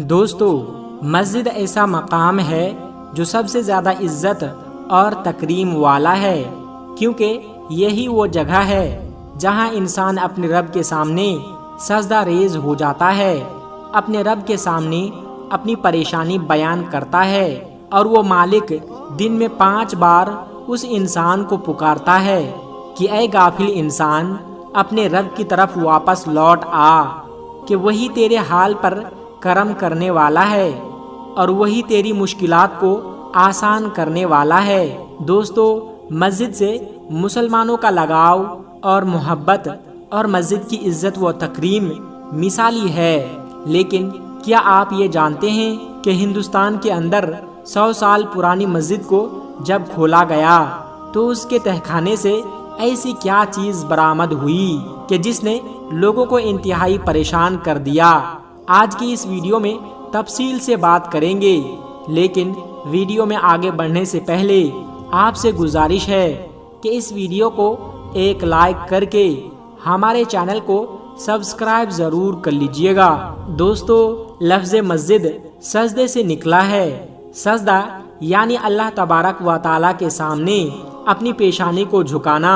دوستو، مسجد ایسا مقام ہے جو سب سے زیادہ عزت اور تکریم والا ہے، کیونکہ یہی وہ جگہ ہے جہاں انسان اپنے رب کے سامنے سجدہ ریز ہو جاتا ہے، اپنے رب کے سامنے اپنی پریشانی بیان کرتا ہے، اور وہ مالک دن میں 5 بار اس انسان کو پکارتا ہے کہ اے غافل انسان، اپنے رب کی طرف واپس لوٹ آ، کہ وہی تیرے حال پر کرم کرنے والا ہے اور وہی تیری مشکلات کو آسان کرنے والا ہے۔ دوستو، مسجد سے مسلمانوں کا لگاؤ اور محبت اور مسجد کی عزت و تکریم مثالی ہے، لیکن کیا آپ یہ جانتے ہیں کہ ہندوستان کے اندر 100 سال پرانی مسجد کو جب کھولا گیا تو اس کے تہخانے سے ایسی کیا چیز برآمد ہوئی کہ جس نے لوگوں کو انتہائی پریشان کر دیا؟ آج کی اس ویڈیو میں تفصیل سے بات کریں گے، لیکن ویڈیو میں آگے بڑھنے سے پہلے آپ سے گزارش ہے کہ اس ویڈیو کو ایک لائک کر کے ہمارے چینل کو سبسکرائب ضرور کر لیجئے گا۔ دوستو، لفظ مسجد سجدے سے نکلا ہے۔ سجدہ یعنی اللہ تبارک و تعالیٰ کے سامنے اپنی پیشانی کو جھکانا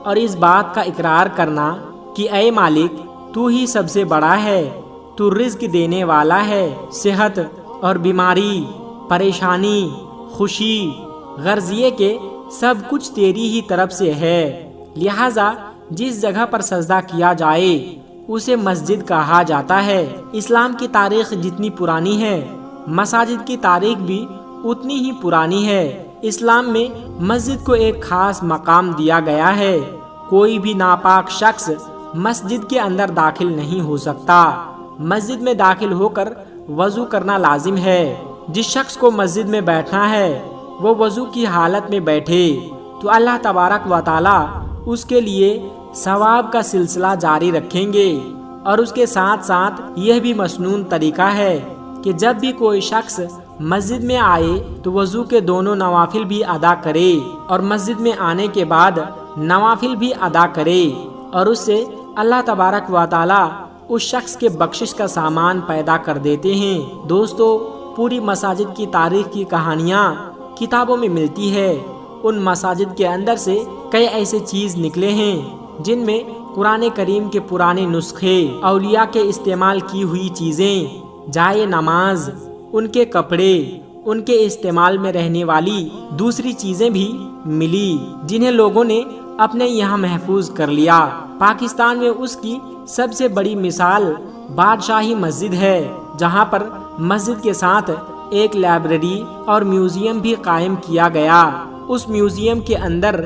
اور اس بات کا اقرار کرنا کہ اے مالک، تو ہی سب سے بڑا ہے، تو رزق دینے والا ہے، صحت اور بیماری، پریشانی، خوشی، غرض یہ کہ سب کچھ تیری ہی طرف سے ہے، لہٰذا جس جگہ پر سجدہ کیا جائے اسے مسجد کہا جاتا ہے۔ اسلام کی تاریخ جتنی پرانی ہے، مساجد کی تاریخ بھی اتنی ہی پرانی ہے۔ اسلام میں مسجد کو ایک خاص مقام دیا گیا ہے۔ کوئی بھی ناپاک شخص مسجد کے اندر داخل نہیں ہو سکتا۔ مسجد میں داخل ہو کر وضو کرنا لازم ہے۔ جس شخص کو مسجد میں بیٹھنا ہے وہ وضو کی حالت میں بیٹھے تو اللہ تبارک و تعالی اس کے لیے ثواب کا سلسلہ جاری رکھیں گے، اور اس کے ساتھ ساتھ یہ بھی مسنون طریقہ ہے کہ جب بھی کوئی شخص مسجد میں آئے تو وضو کے دونوں نوافل بھی ادا کرے، اور مسجد میں آنے کے بعد نوافل بھی ادا کرے، اور اس سے اللہ تبارک و تعالی اس شخص کے بخشش کا سامان پیدا کر دیتے ہیں۔ دوستو، پوری مساجد کی تاریخ کی کہانیاں کتابوں میں ملتی ہے۔ ان مساجد کے اندر سے کئی ایسے چیز نکلے ہیں جن میں قرآن کریم کے پرانے نسخے، اولیاء کے استعمال کی ہوئی چیزیں، جائے نماز، ان کے کپڑے، ان کے استعمال میں رہنے والی دوسری چیزیں بھی ملی، جنہیں لوگوں نے اپنے یہاں محفوظ کر لیا۔ پاکستان میں اس کی سب سے بڑی مثال بادشاہی مسجد ہے، جہاں پر مسجد کے ساتھ ایک لائبریری اور میوزیم بھی قائم کیا گیا۔ اس میوزیم کے اندر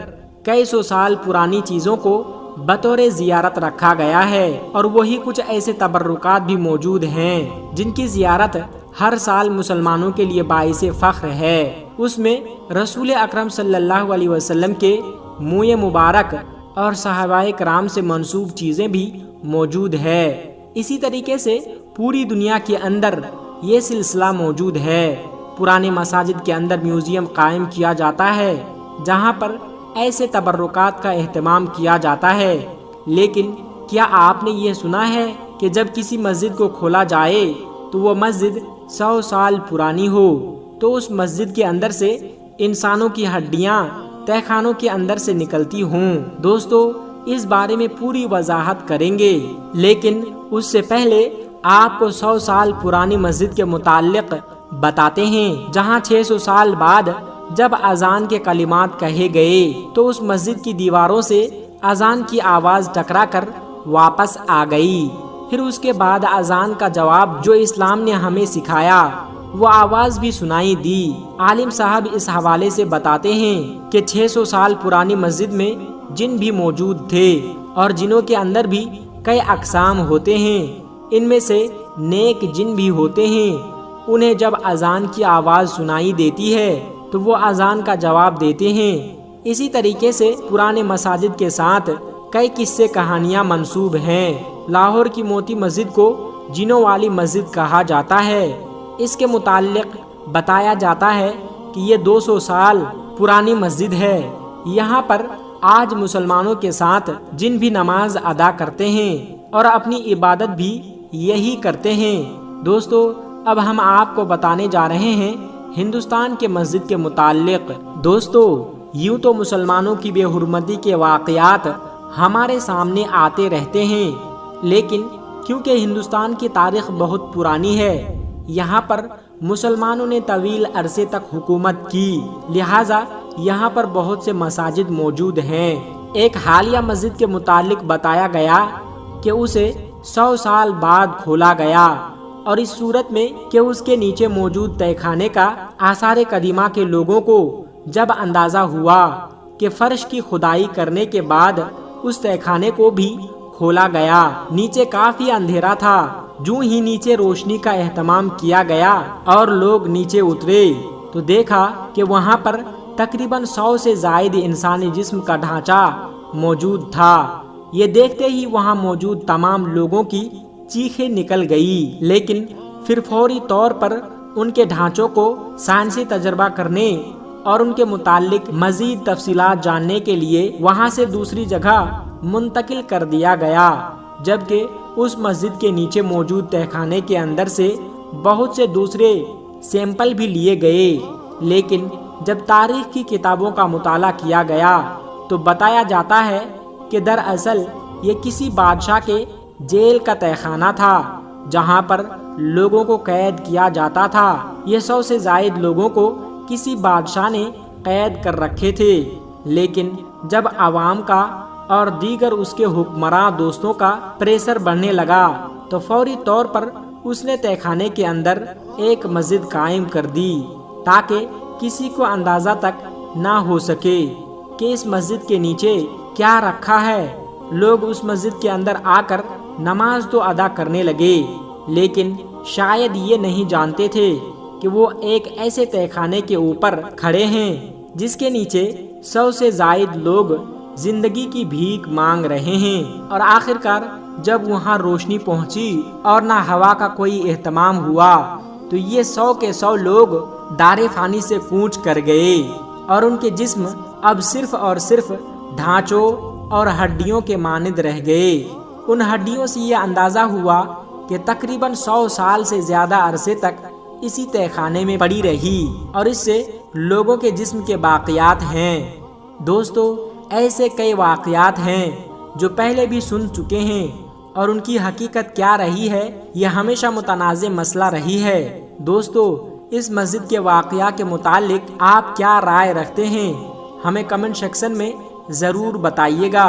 کئی 100 سال پرانی چیزوں کو بطور زیارت رکھا گیا ہے، اور وہی کچھ ایسے تبرکات بھی موجود ہیں جن کی زیارت ہر سال مسلمانوں کے لیے باعث فخر ہے۔ اس میں رسول اکرم صلی اللہ علیہ وسلم کے منہ مبارک اور صحابہ کرام سے منسوب چیزیں بھی موجود ہے۔ اسی طریقے سے پوری دنیا کے اندر یہ سلسلہ موجود ہے۔ پرانے مساجد کے اندر میوزیم قائم کیا جاتا ہے جہاں پر ایسے تبرکات کا اہتمام کیا جاتا ہے، لیکن کیا آپ نے یہ سنا ہے کہ جب کسی مسجد کو کھولا جائے تو وہ مسجد 100 سال پرانی ہو تو اس مسجد کے اندر سے انسانوں کی ہڈیاں تہہ خانوں کے اندر سے نکلتی ہوں؟ دوستو، اس بارے میں پوری وضاحت کریں گے، لیکن اس سے پہلے آپ کو 100 سال پرانی مسجد کے متعلق بتاتے ہیں، جہاں 600 سال بعد جب اذان کے کلمات کہے گئے تو اس مسجد کی دیواروں سے اذان کی آواز ٹکرا کر واپس آ گئی۔ پھر اس کے بعد اذان کا جواب جو اسلام نے ہمیں سکھایا وہ آواز بھی سنائی دی۔ عالم صاحب اس حوالے سے بتاتے ہیں کہ 600 سال پرانی مسجد میں جن بھی موجود تھے، اور جنوں کے اندر بھی کئی اقسام ہوتے ہیں، ان میں سے نیک جن بھی ہوتے ہیں۔ انہیں جب اذان کی آواز سنائی دیتی ہے تو وہ اذان کا جواب دیتے ہیں۔ اسی طریقے سے پرانے مساجد کے ساتھ کئی قصے کہانیاں منسوب ہیں۔ لاہور کی موتی مسجد کو جنوں والی مسجد کہا جاتا ہے۔ اس کے متعلق بتایا جاتا ہے کہ یہ 200 سال پرانی مسجد ہے۔ یہاں پر آج مسلمانوں کے ساتھ جن بھی نماز ادا کرتے ہیں اور اپنی عبادت بھی یہی کرتے ہیں۔ دوستو، اب ہم آپ کو بتانے جا رہے ہیں ہندوستان کے مسجد کے متعلق۔ دوستو، یوں تو مسلمانوں کی بے حرمتی کے واقعات ہمارے سامنے آتے رہتے ہیں، لیکن کیونکہ ہندوستان کی تاریخ بہت پرانی ہے، یہاں پر مسلمانوں نے طویل عرصے تک حکومت کی، لہٰذا یہاں پر بہت سے مساجد موجود ہیں۔ ایک حالیہ مسجد کے متعلق بتایا گیا کہ اسے 100 سال بعد کھولا گیا، اور اس صورت میں کہ اس کے نیچے موجود تہہ خانے کا آثار قدیمہ کے لوگوں کو جب اندازہ ہوا کہ فرش کی کھدائی کرنے کے بعد اس تہہ خانے کو بھی کھولا گیا، نیچے کافی اندھیرا تھا، جو ہی نیچے روشنی کا اہتمام کیا گیا اور لوگ نیچے اترے تو دیکھا کہ وہاں پر تقریباً 100 سے زائد انسانی جسم کا ڈھانچہ موجود تھا۔ یہ دیکھتے ہی وہاں موجود تمام لوگوں کی چیخیں نکل گئی، لیکن پھر فوری طور پر ان کے ڈھانچوں کو سائنسی تجربہ کرنے اور ان کے متعلق مزید تفصیلات جاننے کے لیے وہاں سے دوسری جگہ منتقل کر دیا گیا، جبکہ اس مسجد کے نیچے موجود تہہ خانے کے اندر سے بہت سے دوسرے سیمپل بھی لیے گئے، لیکن جب تاریخ کی کتابوں کا مطالعہ کیا گیا تو بتایا جاتا ہے کہ دراصل یہ کسی بادشاہ کے جیل کا تہہ خانہ تھا، جہاں پر لوگوں کو قید کیا جاتا تھا۔ یہ 100 سے زائد لوگوں کو کسی بادشاہ نے قید کر رکھے تھے، لیکن جب عوام کا اور دیگر اس کے حکمراں دوستوں کا پریشر بڑھنے لگا تو فوری طور پر اس نے تہہ خانے کے اندر ایک مسجد قائم کر دی، تاکہ کسی کو اندازہ تک نہ ہو سکے کہ اس مسجد کے نیچے کیا رکھا ہے۔ لوگ اس مسجد کے اندر آ کر نماز تو ادا کرنے لگے، لیکن شاید یہ نہیں جانتے تھے کہ وہ ایک ایسے تہہ خانے کے اوپر کھڑے ہیں جس کے نیچے 100 سے زائد لوگ زندگی کی بھیک مانگ رہے ہیں۔ اور آخرکار جب وہاں روشنی پہنچی اور نہ ہوا کا کوئی اہتمام ہوا تو یہ 100 کے 100 لوگ دار فانی سے کوچ کر گئے، اور ان کے جسم اب صرف اور صرف ڈھانچوں اور ہڈیوں کے مانند رہ گئے۔ ان ہڈیوں سے یہ اندازہ ہوا کہ تقریباً 100 سال سے زیادہ عرصے تک اسی تہہ خانے میں پڑی رہی، اور اس سے لوگوں کے جسم کے باقیات ہیں۔ دوستو، ایسے کئی واقعات ہیں جو پہلے بھی سن چکے ہیں، اور ان کی حقیقت کیا رہی ہے یہ ہمیشہ متنازع مسئلہ رہی ہے۔ دوستو، اس مسجد کے واقعہ کے متعلق آپ کیا رائے رکھتے ہیں؟ ہمیں کمنٹ سیکشن میں ضرور بتائیے گا۔